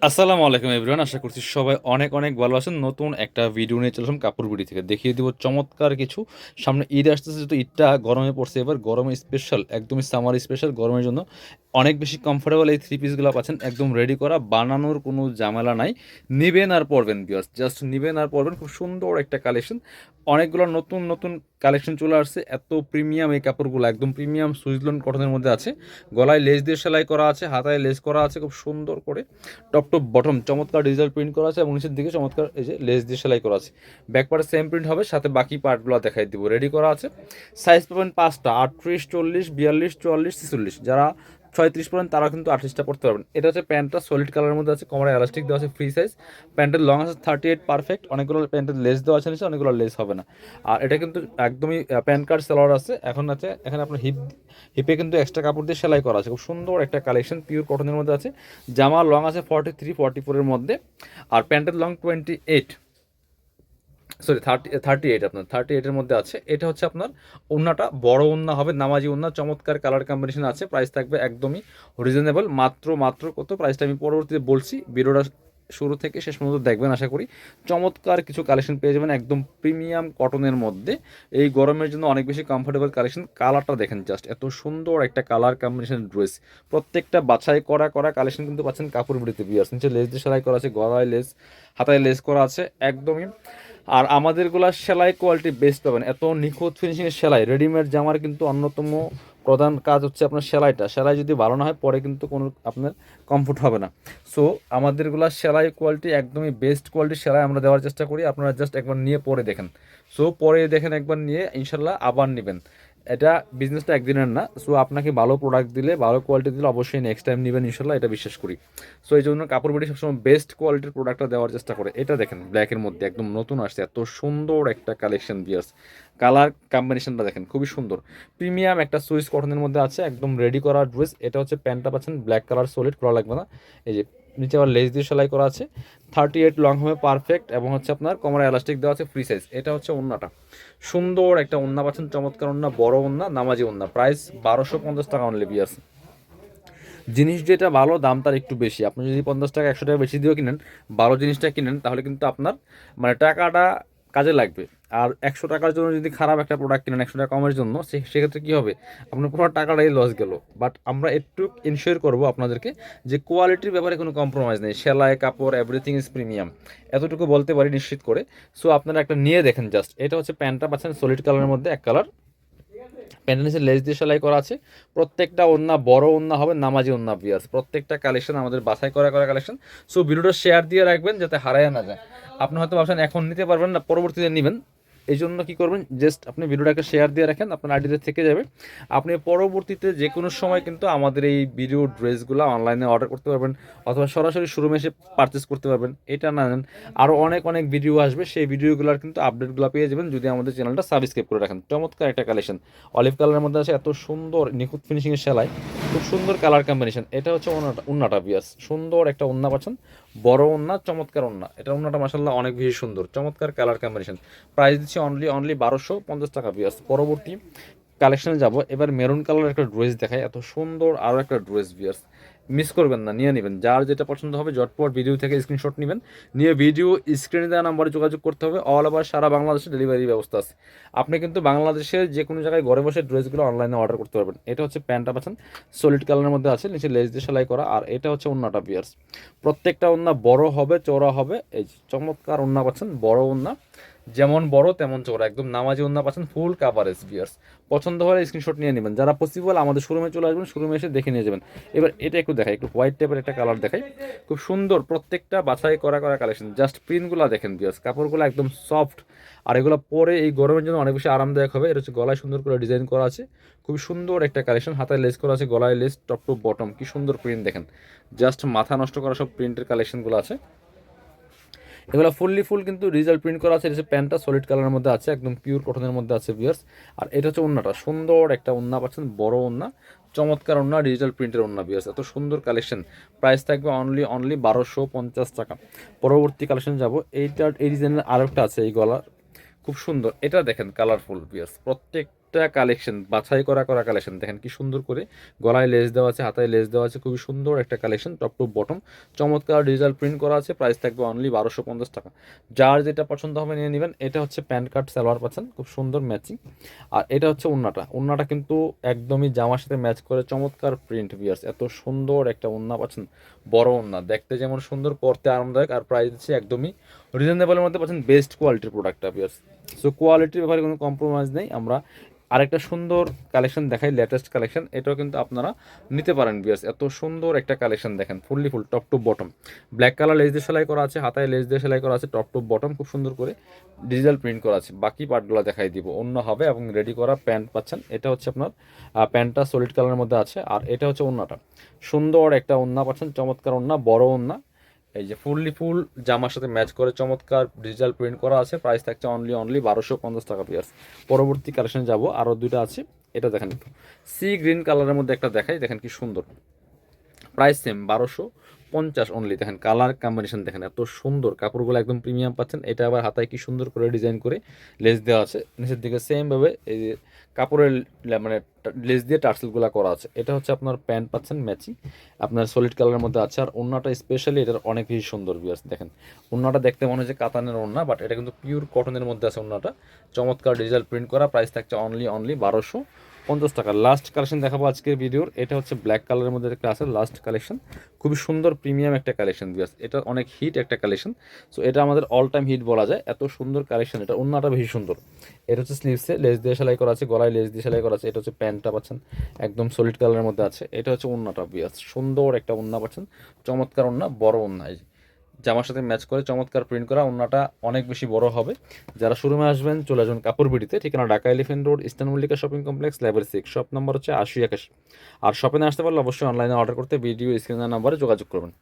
আসসালামু আলাইকুম এভরিওয়ান, আশা করছি সবাই অনেক অনেক ভালো আছেন। নতুন একটা ভিডিও নিয়ে চলে আসলাম কাপড় বিডি থেকে। দেখিয়ে দিব চমৎকার কিছু। সামনে ঈদ আসতেছে, যেহেতু ঈদটা গরমে পড়ছে, এবার গরমে স্পেশাল, একদমই সামার স্পেশাল গরমের জন্য অনেক বেশি কমফোর্টেবল এই থ্রি পিসগুলো পাচ্ছেন, একদম রেডি করা, বানানোর কোনো ঝামেলা নাই। নিবেন আর পরবেন বিয়ার্স, জাস্ট নিবেন আর পরবেন। খুব সুন্দর একটা কালেকশন, অনেকগুলো নতুন নতুন কালেকশন চলে আসছে। এত প্রিমিয়াম এই কাপড়গুলো, একদম প্রিমিয়াম সুইজলন কটনের মধ্যে আছে। গলায় লেস দিয়ে সেলাই করা আছে, হাতায় লেস করা আছে খুব সুন্দর করে। টপ টু বটম চমৎকার ডিজিটাল প্রিন্ট করা আছে এবং নিচের দিকে চমৎকার এই যে লেস দিয়ে সেলাই করা আছে। ব্যাক পার্টে সেম প্রিন্ট হবে, সাথে বাকি পার্টগুলো দেখাই দিব। রেডি করা আছে। সাইজ পাবেন পাঁচটা, 38, 40, 42, 44, 46। যারা 36 পড়েন তারা কিন্তু 38টা পড়তে পারবেন। এটা হচ্ছে প্যান্টটা সলিড কালারের মধ্যে আছে, কোমরে এলাস্টিক দেওয়া আছে, ফ্রি সাইজ। প্যান্টের লং আছে 38 পারফেক্ট। অনেকগুলো প্যান্টের লেস দেওয়া আছে নিচে, অনেকগুলো লেস হবে না। আর এটা কিন্তু একদমই প্যান্ট কার্ড সেলার আছে। এখন আছে এখানে আপনার হিপে কিন্তু এক্সট্রা কাপড় দিয়ে সেলাই করা আছে। খুব সুন্দর একটা কালেকশন, পিওর কটনের মধ্যে আছে। জামা লং আছে 43, 44-এর মধ্যে। আর প্যান্টের লং 28, সরি 38, আপনার 38-এর মধ্যে আছে। এটা হচ্ছে আপনার ওড়নাটা বড় ওড়না হবে, নামাজি ওড়না, চমৎকার কালার কম্বিনেশন আছে। প্রাইস থাকবে একদমই রিজনেবল, মাত্র মাত্র কত প্রাইসটা আমি পরবর্তীতে বলছি। ভিডিওটা শুরু থেকে শেষ পর্যন্ত দেখবেন, আশা করি চমৎকার কিছু কালেকশন পেয়ে যাবেন একদম প্রিমিয়াম কটনের মধ্যে। এই গরমের জন্য অনেক বেশি কমফোর্টেবল কালেকশন। কালারটা দেখেন জাস্ট, এত সুন্দর একটা কালার কম্বিনেশন ড্রেস। প্রত্যেকটা বাছাই করা করা কালেকশন কিন্তু পাচ্ছেন কাপড় বিড়িতে বিয়ার্স। নিচে লেস দিয়ে সেলাই করা আছে, গলায় লেস, হাতায় লেস করা আছে একদমই। আর আমাদেরগুলা সেলাই কোয়ালিটি বেস্ট পাবেন, এত নিখুঁত ফিনিশিংয়ের সেলাই। রেডিমেড জামার কিন্তু অন্যতম প্রধান কাজ হচ্ছে আপনার সেলাইটা। সেলাই যদি ভালো না হয় পরে কিন্তু কোনো আপনার কমফোর্ট হবে না। সো আমাদেরগুলা সেলাই কোয়ালিটি একদমই বেস্ট কোয়ালিটির সেলাই আমরা দেওয়ার চেষ্টা করি। আপনারা জাস্ট একবার নিয়ে পরে দেখেন। সো পরে দেখেন, একবার নিয়ে ইনশাল্লাহ আবার নেবেন। এটা বিজনেসটা একদিনের না। সো আপনাকে ভালো প্রোডাক্ট দিলে, ভালো কোয়ালিটি দিলে অবশ্যই নেক্সট টাইম নেবেন ইনশাল্লাহ, এটা বিশ্বাস করি। সো এই জন্য কাপড় বিডি সবসময় বেস্ট কোয়ালিটির প্রোডাক্টটা দেওয়ার চেষ্টা করে। এটা দেখেন ব্ল্যাকের মধ্যে একদম নতুন আসছে, এত সুন্দর একটা কালেকশন বিয়ার্স। কালার কম্বিনেশনটা দেখেন খুবই সুন্দর। প্রিমিয়াম একটা সুইস কটনের মধ্যে আছে, একদম রেডি করা ড্রেস। এটা হচ্ছে প্যান্টটা পাচ্ছেন ব্ল্যাক কালার, সলিড করা লাগবে না। এই যে নিচে আবার লেস দিয়ে সেলাই করা আছে। 38 লং হবে পারফেক্ট, এবং হচ্ছে আপনার কোমরে এলাস্টিক দেওয়া আছে, ফ্রি সাইজ। এটা হচ্ছে ওন্নাটা, সুন্দর একটা ওন্না পাচ্ছেন, চমৎকার ওন্না, বড় ওন্না, নামাজি ওন্না। প্রাইস 1250 টাকা অনলি বিয়ার্স। জিনিস যেটা ভালো, দাম তার একটু বেশি। আপনি যদি 50 টাকা 100 টাকা বেশি দিয়েও কিনেন, ভালো জিনিসটা কিনেন, তাহলে কিন্তু আপনার মানে টাকাটা কাজে লাগবে। আর 100 টাকার জন্য যদি খারাপ একটা প্রোডাক্ট কিনেন 100 টাকা কমের জন্য, সেক্ষেত্রে কী হবে, আপনার পুরো টাকাটাই লস গেল। বাট আমরা একটু ইনশিওর করবো আপনাদেরকে যে কোয়ালিটির ব্যাপারে কোনো কম্প্রোমাইজ নেই, সেলাই কাপড় এভরিথিং ইজ প্রিমিয়াম, এতটুকু বলতে পারি নিশ্চিত করে। সো আপনারা একটা নিয়ে দেখেন জাস্ট। এটা হচ্ছে প্যান্টটা পাচ্ছেন সলিড কালারের মধ্যে, এক কালার। প্যান্টের নিচে লেস দিয়ে সেলাই করা আছে। প্রত্যেকটা ওন্না বড় ওন্না হবে, নামাজি ওন্না বিয়ার্স। প্রত্যেকটা কালেকশন আমাদের বাছাই করা করা কালেকশন। সো ভিডিওটা শেয়ার দিয়ে রাখবেন যাতে হারায় না যায়। আপনি হয়তো ভাবছেন এখন নিতে পারবেন না, পরবর্তীতে নেবেন। এই জন্য কী করবেন, জাস্ট আপনি ভিডিওটাকে শেয়ার দিয়ে রাখেন, আপনার আইডিতে থেকে যাবে। আপনি পরবর্তীতে যে কোনো সময় কিন্তু আমাদের এই ভিডিও ড্রেসগুলো অনলাইনে অর্ডার করতে পারবেন, অথবা সরাসরি শোরুমে এসে পারচেস করতে পারবেন। এটা না জানেন আরও অনেক অনেক ভিডিও আসবে, সেই ভিডিওগুলোর কিন্তু আপডেটগুলো পেয়ে যাবেন যদি আমাদের চ্যানেলটা সাবস্ক্রাইব করে রাখেন। চমৎকার একটা কালেকশন, অলিভ কালারের মধ্যে আছে, এত সুন্দর নিখুঁত ফিনিশিংয়ের সেলাই, খুব সুন্দর কালার কম্বিনেশন। এটা হচ্ছে ওন্নাটা বিয়াস, সুন্দর একটা ওন্না পাচ্ছেন, বড় ওন্না, চমৎকার ওন্না। এটা ওন্নাটা মাসাল্লাহ অনেক বেশি সুন্দর, চমৎকার কালার কম্বিনেশন। প্রাইস দিচ্ছি অনলি 1250 টাকা বিয়াস। পরবর্তী কালেকশনে যাব। এবার মেরুন কালার একটা ড্রেস দেখায়, এত সুন্দর আরও একটা ড্রেস বিয়ার্স। মিস করবেন না, নিয়ে নেবেন। যার যেটা পছন্দ হবে ঝটপট ভিডিও থেকে স্ক্রিনশট নেবেন, নিয়ে ভিডিও স্ক্রিনে দেওয়া নাম্বারে যোগাযোগ করতে হবে। অল ওভার সারা বাংলাদেশে ডেলিভারি ব্যবস্থা আছে। আপনি কিন্তু বাংলাদেশের যে কোনো জায়গায় ঘরে বসে ড্রেসগুলো অনলাইনে অর্ডার করতে পারবেন। এটা হচ্ছে প্যান্টটা পাচ্ছেন সলিড কালারের মধ্যে আছে, নিচে লেস দিয়ে সেলাই করা। আর এটা হচ্ছে ওন্নাটা বিয়ার্স। প্রত্যেকটা ওন্না বড় হবে, চওড়া হবে। এই চমৎকার ওন্না পাচ্ছেন, বড় ওন্না, যেমন বড় তেমন চওড়া, একদম নামাজি ওন্না পাচ্ছেন, ফুল কাভারেজ বিয়ার্স। পছন্দ হলে স্ক্রিনশট নিয়ে নেবেন। যারা পসিবল আমাদের শোরুমে চলে আসবেন, শোরুমে এসে দেখে নিয়ে যাবেন। এবার এটা একটু দেখাই, একটু হোয়াইট টাইপের একটা কালার দেখাই, খুব সুন্দর। প্রত্যেকটা বাছাই করা করা কালেকশন। জাস্ট প্রিন্টগুলো দেখেন বিয়ার্স, কাপড়গুলো একদম সফট। আর এগুলো পরে এই গরমের জন্য অনেক বেশি আরামদায়ক হবে। এটা হচ্ছে গলায় সুন্দর করে ডিজাইন করা আছে, খুব সুন্দর একটা কালেকশন। হাতায় লেস করা আছে, গলায় লেস, টপ টু বটম, কি সুন্দর প্রিন্ট দেখেন। জাস্ট মাথা নষ্ট করা সব প্রিন্টের কালেকশনগুলো আছে। এগুলো ফুল কিন্তু ডিজিটাল প্রিন্ট করা আছে। এটা হচ্ছে প্যান্টটা সলিড কালারের মধ্যে আছে, একদম পিওর কটনের মধ্যে আছে বিয়ার্স। আর এটা হচ্ছে ওন্নাটা, সুন্দর একটা ওন্না পাচ্ছেন, বড় ওন্না, চমৎকার ওন্না, ডিজিটাল প্রিন্টের ওন্না বিয়ার্স। এত সুন্দর কালেকশন। প্রাইস থাকবে অনলি 1250 টাকা। পরবর্তী কালেকশন যাব। এই ডিজাইনের আরেকটা আছে, এই গলা খুব সুন্দর। এটা দেখেন কালারফুল বিয়ার্স। প্রত্যেকটা প্রত্যেকটা কালেকশন বাছাই করা কালেকশন দেখেন কি সুন্দর করে গলায় লেস দেওয়া আছে, হাতায় লেস দেওয়া আছে, খুবই সুন্দর একটা কালেকশন, টপ টু বটম চমৎকার ডিজিটাল প্রিন্ট করা আছে। প্রাইস থাকবে অনলি 1250 টাকা। যার যেটা পছন্দ হবে নিয়ে নেবেন। এটা হচ্ছে প্যান্ট কাট সালোয়ার পাচ্ছেন, খুব সুন্দর ম্যাচিং। আর এটা হচ্ছে ওন্নাটা কিন্তু একদমই জামার সাথে ম্যাচ করে, চমৎকার প্রিন্ট ভিউয়ার্স, এত সুন্দর একটা ওন্না পাচ্ছেন, বড় ওন্না, দেখতে যেমন সুন্দর পরতে আরামদায়ক, আর প্রাইস হচ্ছে একদমই রিজনেবলের মধ্যে পাচ্ছেন, বেস্ট কোয়ালিটির প্রোডাক্টটা ভিউয়ার্স। সো কোয়ালিটির ব্যাপারে কোনো কম্প্রোমাইজ নেই। আমরা আরেকটা সুন্দর কালেকশন দেখাই, লেটেস্ট কালেকশন, এটাও কিন্তু আপনারা নিতে পারেন ভিউয়ার্স। এত সুন্দর একটা কালেকশন দেখেন, fully full top to bottom, black colour less দিয়ে সেলাই করা আছে, হাতায় লেস দিয়ে সেলাই করা আছে, টপ টু বটম খুব সুন্দর করে ডিজিটাল প্রিন্ট করা আছে। বাকি পার্টগুলো দেখাই দিব, অন্য হবে এবং রেডি করা প্যান্ট পাচ্ছেন। এটা হচ্ছে আপনার প্যান্টটা সলিড কালারের মধ্যে আছে, আর এটা হচ্ছে ওন্নাটা, সুন্দর একটা ওন্না পাচ্ছেন, চমৎকার ওন্না, বড় ওন্না, এই যে ফুললি ফুল জামার সাথে ম্যাচ করে চমৎকার ডিজিটাল প্রিন্ট করা আছে। প্রাইস থাকছে অনলি 1250 টাকা পিয়ার্স। পরবর্তী কালেকশনে যাব, আরও দুইটা আছে, এটা দেখেন একটু সি গ্রিন কালারের মধ্যে একটা দেখাই, দেখেন কি সুন্দর, প্রাইস সেম 1250 অনলি। দেখেন কালার কম্বিনেশন দেখেন, এত সুন্দর, কাপড়গুলো একদম প্রিমিয়াম পাচ্ছেন। এটা আবার হাতায় কি সুন্দর করে ডিজাইন করে লেস দেওয়া আছে, নিচের দিকে সেমভাবে এই যে কাপড়ের মানে লেস দিয়ে টার্সেলগুলো করা আছে। এটা হচ্ছে আপনার প্যান্ট পাচ্ছেন ম্যাচিং, আপনার সলিড কালারের মধ্যে আছে। আর ওন্নাটা স্পেশালি এটার অনেক বেশি সুন্দর ভিউয়ার্স, দেখেন ওন্নাটা দেখতে মনে হচ্ছে কাতানের ওন্না, বাট এটা কিন্তু পিওর কটনের মধ্যে আছে ওন্নাটা, চমৎকার ডিজিটাল প্রিন্ট করা। প্রাইস থাকছে অনলি 1250 টাকা। লাস্ট কালেকশন দেখাবো আজকের ভিডিওর, এটা হচ্ছে ব্ল্যাক কালারের মধ্যে একটা আছে লাস্ট কালেকশন, খুবই সুন্দর প্রিমিয়াম একটা কালেকশন ভিউয়ার্স, এটা অনেক হিট একটা কালেকশন। সো এটা আমাদের অল টাইম হিট বলা যায়, এত সুন্দর কালেকশন। এটা ওন্নাটা বেশি সুন্দর, এটা হচ্ছে স্লিভসে লেস দিয়ে সেলাই করা আছে, গলায় লেস দিয়ে সেলাই করা আছে। এটা হচ্ছে প্যান্টটা পাচ্ছেন একদম সলিড কালারের মধ্যে আছে। এটা হচ্ছে ওন্নাটা ভিউয়ার্স, সুন্দর একটা ওন্না পাচ্ছেন, চমৎকার ওন্না, বড় ওন্না, এই যে জামার সাথে ম্যাচ করে চমৎকার প্রিন্ট করা। ওন্নাটা অনেক বেশি বড় হবে। যারা শোরুমে আসবেন চলে আসবেন কাপড় বিডিতে, ঠিকানা Dhaka elephant road, eastern Mallika shopping complex, level 6, shop number হচ্ছে 80 81। আর শপে না আসতে পারলে অবশ্যই অনলাইনে অর্ডার করতে ভিডিও স্ক্রিনের নাম্বারে যোগাযোগ করবেন।